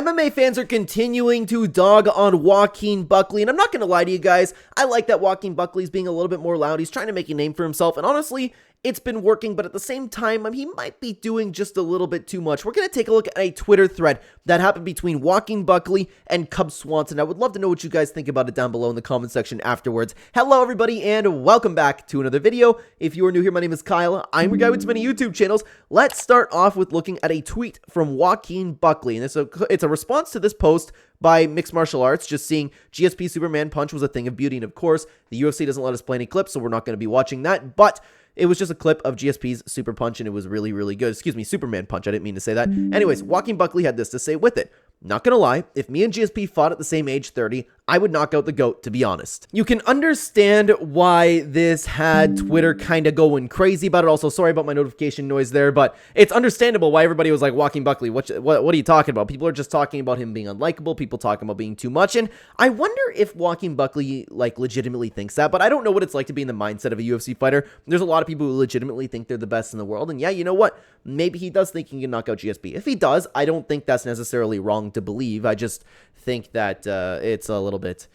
MMA fans are continuing to dog on Joaquin Buckley, and I'm not going to lie to you guys, I like that Joaquin Buckley's being a little bit more loud. He's trying to make a name for himself, and honestly, it's been working, but at the same time, he might be doing just a little bit too much. We're going to take a look at a Twitter thread that happened between Joaquin Buckley and Cub Swanson. I would love to know what you guys think about it down below in the comment section afterwards. Hello, everybody, and welcome back to another video. If you are new here, my name is Kyle. I'm your guy with many YouTube channels. Let's start off with looking at a tweet from Joaquin Buckley, and it's a response to this post by Mixed Martial Arts, just seeing GSP Superman Punch was a thing of beauty, and of course, the UFC doesn't let us play any clips, so we're not going to be watching that, but it was just a clip of GSP's Super Punch, and it was really, really good. Excuse me, Superman Punch. I didn't mean to say that. Anyways, Joaquin Buckley had this to say with it. Not gonna lie, if me and GSP fought at the same age, 30, I would knock out the GOAT, to be honest. You can understand why this had Twitter kind of going crazy about it. Also, sorry about my notification noise there, but it's understandable why everybody was like, Joaquin Buckley, what are you talking about? People are just talking about him being unlikable, people talking about being too much, and I wonder if Joaquin Buckley, like, legitimately thinks that, but I don't know what it's like to be in the mindset of a UFC fighter. There's a lot of people who legitimately think they're the best in the world, and yeah, you know what? Maybe he does think he can knock out GSP. If he does, I don't think that's necessarily wrong to believe. I just think that it's a little bit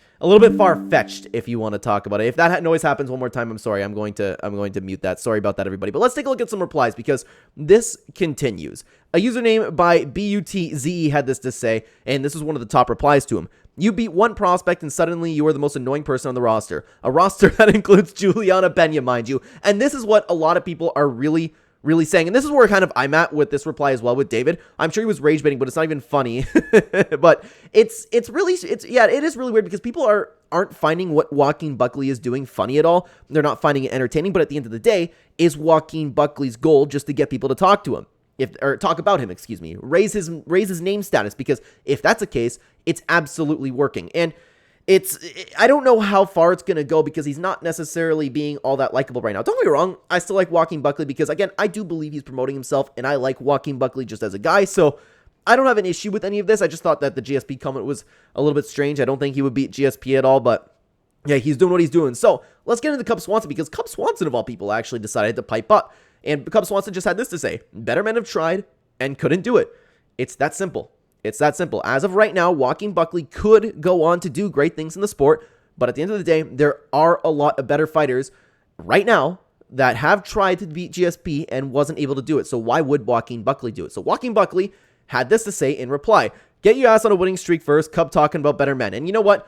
far-fetched if you want to talk about it. If that noise happens one more time, I'm sorry. I'm going to mute that. Sorry about that, everybody. But let's take a look at some replies because this continues. A username by BUTZE had this to say, and this is one of the top replies to him. You beat one prospect and suddenly you are the most annoying person on the roster. A roster that includes Juliana Pena, mind you. And this is what a lot of people are really saying, and this is where kind of I'm at with this reply as well with David. I'm sure he was rage baiting, but it's not even funny. But it is really weird because people aren't finding what Joaquin Buckley is doing funny at all. They're not finding it entertaining, but at the end of the day, is Joaquin Buckley's goal just to get people to talk to him? Or talk about him, excuse me. Raise his name status, because if that's the case, it's absolutely working. And I don't know how far it's going to go because he's not necessarily being all that likable right now. Don't get me wrong, I still like Joaquin Buckley because, again, I do believe he's promoting himself, and I like Joaquin Buckley just as a guy, so I don't have an issue with any of this. I just thought that the GSP comment was a little bit strange. I don't think he would beat GSP at all, but yeah, he's doing what he's doing. So let's get into Cub Swanson because Cub Swanson, of all people, actually decided to pipe up, and Cub Swanson just had this to say. Better men have tried and couldn't do it. It's that simple. It's that simple. As of right now, Joaquin Buckley could go on to do great things in the sport, but at the end of the day, there are a lot of better fighters right now that have tried to beat GSP and wasn't able to do it. So why would Joaquin Buckley do it? So Joaquin Buckley had this to say in reply. Get your ass on a winning streak first. Cub talking about better men. And you know what?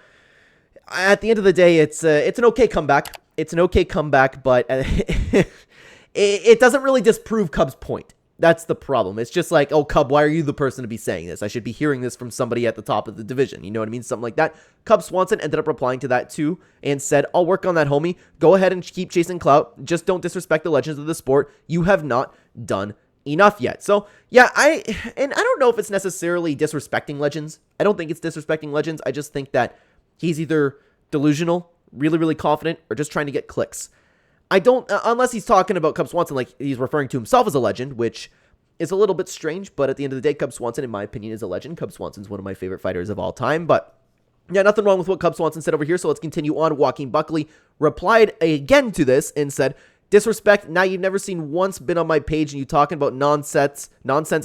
At the end of the day, it's an okay comeback. It's an okay comeback, but it doesn't really disprove Cub's point. That's the problem. It's just like, oh, Cub, why are you the person to be saying this? I should be hearing this from somebody at the top of the division. You know what I mean? Something like that. Cub Swanson ended up replying to that too and said, I'll work on that, homie. Go ahead and keep chasing clout. Just don't disrespect the legends of the sport. You have not done enough yet. So, yeah, I don't know if it's necessarily disrespecting legends. I don't think it's disrespecting legends. I just think that he's either delusional, really, really confident, or just trying to get clicks. I don't, unless he's talking about Cub Swanson like he's referring to himself as a legend, which is a little bit strange, but at the end of the day, Cub Swanson, in my opinion, is a legend. Cub Swanson's one of my favorite fighters of all time, but yeah, nothing wrong with what Cub Swanson said over here, so let's continue on. Joaquin Buckley replied again to this and said, disrespect, now you've never seen once been on my page and you talking about nonsense,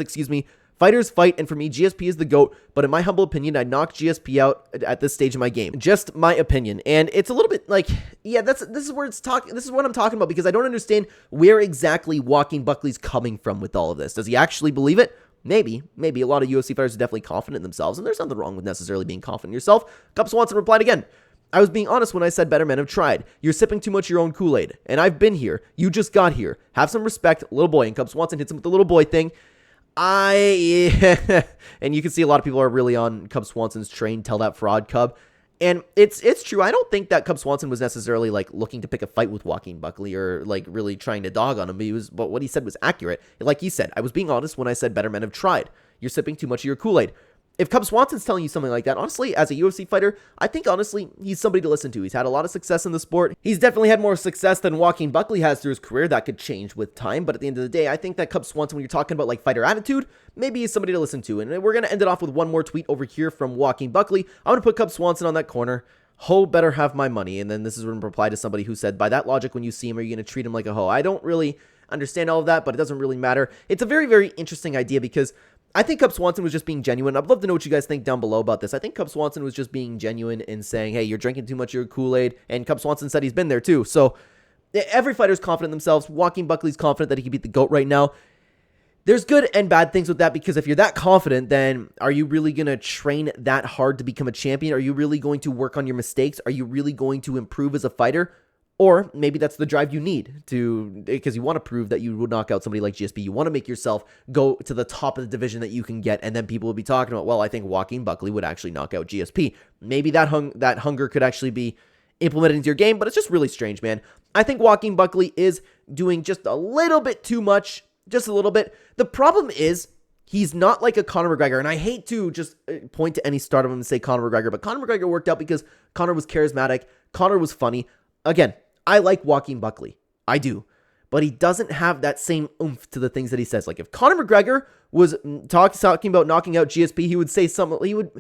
excuse me. Fighters fight, and for me, GSP is the GOAT, but in my humble opinion, I knocked GSP out at this stage of my game. Just my opinion. And it's a little bit like, yeah, this is what I'm talking about, because I don't understand where exactly Joaquin Buckley's coming from with all of this. Does he actually believe it? Maybe. A lot of UFC fighters are definitely confident in themselves, and there's nothing wrong with necessarily being confident in yourself. Cub Swanson replied again. I was being honest when I said better men have tried. You're sipping too much of your own Kool-Aid, and I've been here. You just got here. Have some respect, little boy. And Cub Swanson hits him with the little boy thing. And you can see a lot of people are really on Cub Swanson's train, tell that fraud, Cub. And it's true. I don't think that Cub Swanson was necessarily like looking to pick a fight with Joaquin Buckley or like really trying to dog on him. But what he said was accurate. Like he said, I was being honest when I said better men have tried. You're sipping too much of your Kool-Aid. If Cub Swanson's telling you something like that, honestly, as a UFC fighter, I think, honestly, he's somebody to listen to. He's had a lot of success in the sport. He's definitely had more success than Joaquin Buckley has through his career. That could change with time, but at the end of the day, I think that Cub Swanson, when you're talking about, like, fighter attitude, maybe he's somebody to listen to. And we're going to end it off with one more tweet over here from Joaquin Buckley. I'm going to put Cub Swanson on that corner. Ho better have my money. And then this is in reply to somebody who said, by that logic, when you see him, are you going to treat him like a hoe? I don't really understand all of that, but it doesn't really matter. It's a very, very interesting idea because I think Cub Swanson was just being genuine. I'd love to know what you guys think down below about this. I think Cub Swanson was just being genuine in saying, hey, you're drinking too much of your Kool-Aid. And Cub Swanson said he's been there too. So every fighter's confident in themselves. Joaquin Buckley's confident that he can beat the GOAT right now. There's good and bad things with that, because if you're that confident, then are you really going to train that hard to become a champion? Are you really going to work on your mistakes? Are you really going to improve as a fighter? Or maybe that's the drive you need to, because you want to prove that you would knock out somebody like GSP. You want to make yourself go to the top of the division that you can get, and then people will be talking about, well, I think Joaquin Buckley would actually knock out GSP. Maybe that hunger could actually be implemented into your game, but it's just really strange, man. I think Joaquin Buckley is doing just a little bit too much, just a little bit. The problem is, he's not like a Conor McGregor, and I hate to just point to any start of him and say Conor McGregor, but Conor McGregor worked out because Conor was charismatic, Conor was funny. Again, I like Joaquin Buckley. I do. But he doesn't have that same oomph to the things that he says. Like, if Conor McGregor was talking about knocking out GSP, he would say something. He would,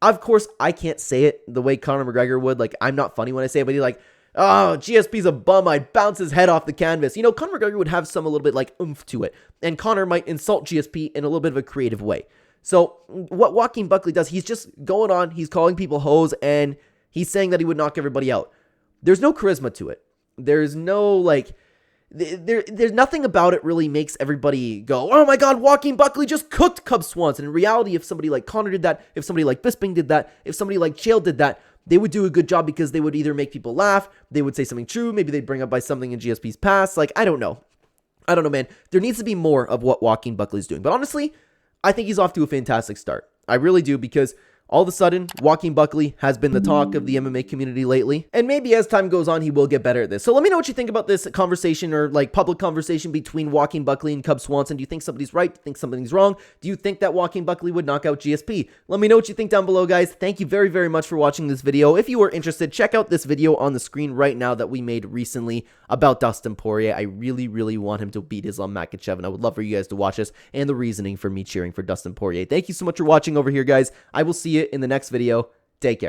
of course, I can't say it the way Conor McGregor would. Like, I'm not funny when I say it, but he's like, oh, GSP's a bum. I'd bounce his head off the canvas. You know, Conor McGregor would have some a little bit like oomph to it. And Conor might insult GSP in a little bit of a creative way. So what Joaquin Buckley does, he's just going on. He's calling people hoes, and he's saying that he would knock everybody out. There's no charisma to it. There's no, like, there's nothing about it really makes everybody go, oh my god, Joaquin Buckley just cooked Cub Swanson. In reality, if somebody like Conor did that, if somebody like Bisping did that, if somebody like Chael did that, they would do a good job, because they would either make people laugh, they would say something true, maybe they'd bring up by something in GSP's past. Like, I don't know, man. There needs to be more of what Joaquin Buckley's doing. But honestly, I think he's off to a fantastic start. I really do, because all of a sudden, Joaquin Buckley has been the talk of the MMA community lately. And maybe as time goes on, he will get better at this. So let me know what you think about this conversation, or like public conversation between Joaquin Buckley and Cub Swanson. Do you think somebody's right? Do you think something's wrong? Do you think that Joaquin Buckley would knock out GSP? Let me know what you think down below, guys. Thank you very, very much for watching this video. If you are interested, check out this video on the screen right now that we made recently about Dustin Poirier. I really, really want him to beat Islam Makhachev, and I would love for you guys to watch this and the reasoning for me cheering for Dustin Poirier. Thank you so much for watching over here, guys. I will see you in the next video. Take care.